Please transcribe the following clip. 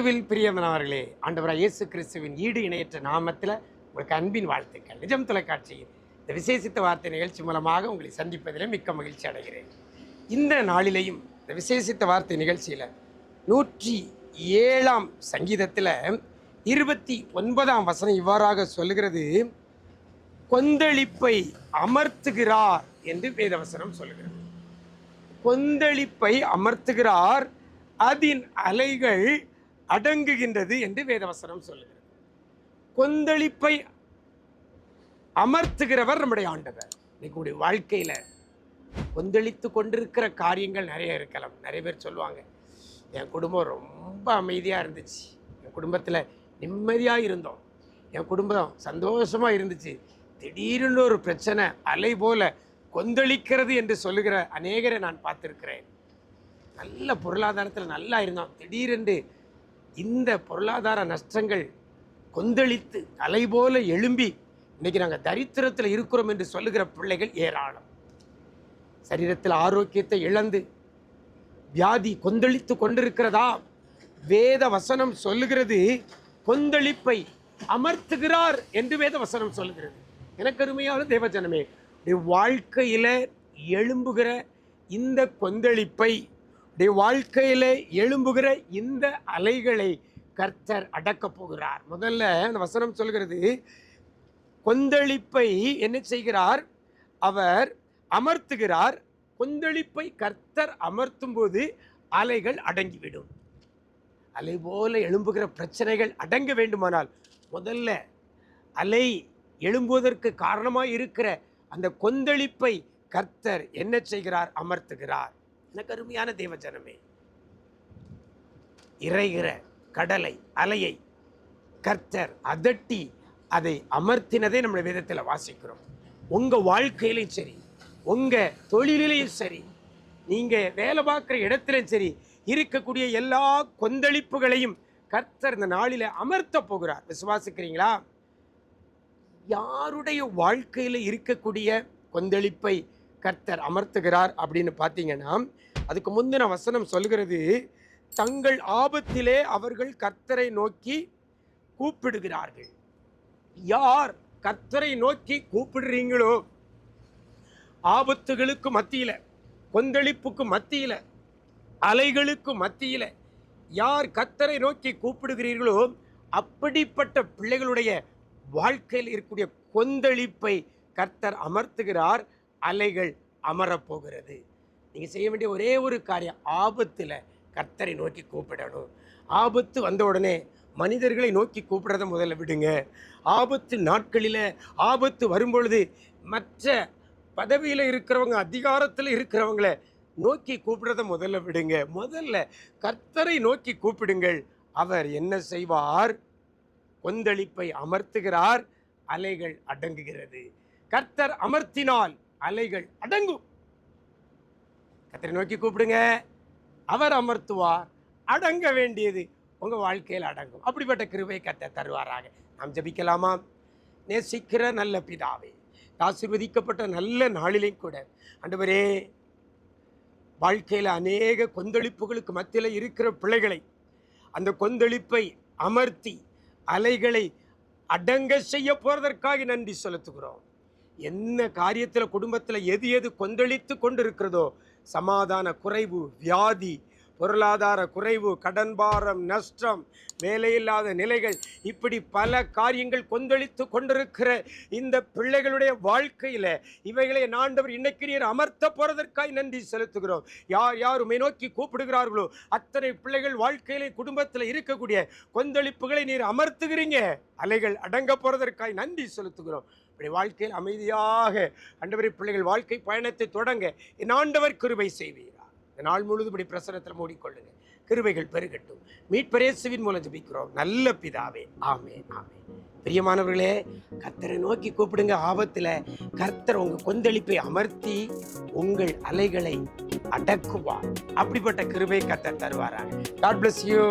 கிறிஸ்துவில் பிரியமானவர்களே, ஆண்டவராய் இயேசு கிறிஸ்துவின் ஈடு இணையற்ற நாமத்தில் உங்களுக்கு அன்பின் வாழ்த்துக்கள். நிஜம் தொலைக்காட்சியில் இந்த விசேஷித்த வார்த்தை நிகழ்ச்சி மூலமாக உங்களை சந்திப்பதில் மிக்க மகிழ்ச்சி அடைகிறேன். இந்த நாளிலேயும் இந்த விசேஷித்த வார்த்தை நிகழ்ச்சியில் 107ஆம் சங்கீதத்தில் 29ஆம் வசனம் இவ்வாறாக சொல்லுகிறது, கொந்தளிப்பை அமர்த்துகிறார் என்று வேதவசனம் சொல்லுகிறது. கொந்தளிப்பை அமர்த்துகிறார், அதன் அலைகள் அடங்குகின்றது என்று வேதவசனம் சொல்லுகிறது. கொந்தளிப்பை அமர்த்துகிறவர் நம்முடைய ஆண்டவர். இன்னைக்கு வாழ்க்கையில கொந்தளித்து கொண்டிருக்கிற காரியங்கள் நிறைய இருக்கலாம். நிறைய பேர் சொல்லுவாங்க, என் குடும்பம் ரொம்ப அமைதியாக இருந்துச்சு, என் குடும்பத்தில் நிம்மதியாக இருந்தோம், என் குடும்பம் சந்தோஷமாக இருந்துச்சு, திடீர்னு ஒரு பிரச்சனை அலை போல கொந்தளிக்கிறது என்று சொல்லுகிற அநேகரை நான் பார்த்துருக்கிறேன். நல்ல பொருளாதாரத்தில் நல்லா இருந்தோம், திடீரென்று இந்த பொருளாதார நஷ்டங்கள் கொந்தளித்து அலை போல எழும்பி இன்னைக்கு நாங்கள் தரித்திரத்தில் இருக்கிறோம் என்று சொல்லுகிற பிள்ளைகள் ஏராளம். சரீரத்தில் ஆரோக்கியத்தை இழந்து வியாதி கொந்தளித்து கொண்டிருக்கிறதா? வேத வசனம் சொல்லுகிறது, கொந்தளிப்பை அமர்த்துகிறார் என்று வேத வசனம் சொல்லுகிறது. எனக்கு அருமையான தேவஜனமே, வாழ்க்கையில் எழும்புகிற இந்த கொந்தளிப்பை, வாழ்க்கையில் எழும்புகிற இந்த அலைகளை கர்த்தர் அடக்கப் போகிறார். முதல்ல அந்த வசனம் சொல்கிறது, கொந்தளிப்பை என்ன செய்கிறார்? அவர் அமர்த்துகிறார். கொந்தளிப்பை கர்த்தர் அமர்த்தும் போது அலைகள் அடங்கிவிடும். அலை போல எழும்புகிற பிரச்சனைகள் அடங்க வேண்டுமானால் முதல்ல அலை எழும்புவதற்கு காரணமாக இருக்கிற அந்த கொந்தளிப்பை கர்த்தர் என்ன செய்கிறார்? அமர்த்துகிறார். எனக்கு அருமையான தேவஜனமே, இறைகிற கடலை அலையை கர்த்தர் அதட்டி அதை அமர்த்தினதை நம்முடைய வேதத்தில் வாசிக்கிறோம். உங்கள் வாழ்க்கையிலையும் சரி, உங்கள் தொழிலையும் சரி, நீங்கள் வேலை பார்க்குற இடத்துலையும் சரி, இருக்கக்கூடிய எல்லா கொந்தளிப்புகளையும் கர்த்தர் இந்த நாளில் அமர்த்த போகிறார். விசுவாசிக்கிறீங்களா? யாருடைய வாழ்க்கையில் இருக்கக்கூடிய கொந்தளிப்பை கர்த்தர் அமர்த்துகிறார் அப்படின்னு பார்த்தீங்கன்னா, அதுக்கு முந்தின வசனம் சொல்கிறது, தங்கள் ஆபத்திலே அவர்கள் கர்த்தரை நோக்கி கூப்பிடுகிறார்கள். யார் கர்த்தரை நோக்கி கூப்பிடுறீங்களோ, ஆபத்துகளுக்கு மத்தியில், கொந்தளிப்புக்கு மத்தியில், அலைகளுக்கு மத்தியில் யார் கர்த்தரை நோக்கி கூப்பிடுகிறீர்களோ, அப்படிப்பட்ட பிள்ளைகளுடைய வாழ்க்கையில் இருக்கக்கூடிய கொந்தளிப்பை கர்த்தர் அமர்த்துகிறார். அலைகள் அமரப்போகிறது. நீங்கள் செய்ய வேண்டிய ஒரே ஒரு காரியம், ஆபத்தில் கர்த்தரை நோக்கி கூப்பிடணும். ஆபத்து வந்த உடனே மனிதர்களை நோக்கி கூப்பிடுறத முதல்ல விடுங்க. ஆபத்து நாட்களில், ஆபத்து வரும்பொழுது மற்ற பதவியில் இருக்கிறவங்க, அதிகாரத்தில் இருக்கிறவங்கள நோக்கி கூப்பிடுறத முதல்ல விடுங்க. முதல்ல கர்த்தரை நோக்கி கூப்பிடுங்கள். அவர் என்ன செய்வார்? கொந்தளிப்பை அமர்த்துகிறார், அலைகள் அடங்குகிறது. கர்த்தர் அமர்த்தினால் அலைகள் அடங்கும். கர்த்தரை நோக்கி கூப்பிடுங்க, அவர் அமர்த்துவார், அடங்க வேண்டியது உங்கள் வாழ்க்கையில் அடங்கும். அப்படிப்பட்ட கிருபை கர்த்தர் தருவாராக. நாம் ஜெபிக்கலாமா? நேசிக்கிற நல்ல பிதாவே, ஆசீர்வதிக்கப்பட்ட நல்ல நாளிலையும் கூட ஆண்டவரே, வாழ்க்கையில் அநேக கொந்தளிப்புகளுக்கு மத்தியில் இருக்கிற பிள்ளைகளை அந்த கொந்தளிப்பை அமர்த்தி அலைகளை அடங்க செய்ய போறதற்காக நன்றி செலுத்துகிறோம். என்ன காரியத்தில், குடும்பத்தில் எது கொந்தளித்து கொண்டு இருக்கிறதோ, சமாதான குறைவு, வியாதி, பொருளாதார குறைவு, கடன் பாரம், நஷ்டம், வேலையில்லாத நிலைகள், இப்படி பல காரியங்கள் கொந்தளித்து கொண்டிருக்கிற இந்த பிள்ளைகளுடைய வாழ்க்கையில் இவைகளை ஆண்டவர் இன்னைக்கு நீர் அமர்த்த போறதற்காக நன்றி செலுத்துகிறோம். யார் யார் உம்மை நோக்கி கூப்பிடுகிறார்களோ அத்தனை பிள்ளைகள் வாழ்க்கையிலே, குடும்பத்தில் இருக்கக்கூடிய கொந்தளிப்புகளை நீர் அமர்த்துகிறீங்க. அலைகள் அடங்க போறதற்காக நன்றி செலுத்துகிறோம். இப்படி வாழ்க்கையில் அமைதியாக ஆண்டவரே பிள்ளைகள் வாழ்க்கை பயணத்தை தொடங்க என் ஆண்டவர் கிருபை செய்வீரா. இந்த நாள் முழுவதும் இப்படி பிரசனத்தில் மூடிக்கொள்ளுங்க. கிருபைகள் பெருகட்டும். மீட்பர் இயேசுவின் மூலம் ஜெபிக்கிறோம் நல்ல பிதாவே, ஆமென், ஆமென். பிரியமானவர்களே, கர்த்தரை நோக்கி கூப்பிடுங்க. ஆபத்தில் கர்த்தர் உங்கள் கொந்தளிப்பை அமர்த்தி உங்கள் அலைகளை அடக்குவார். அப்படிப்பட்ட கிருபை கர்த்தர் தருவாராக. God bless you.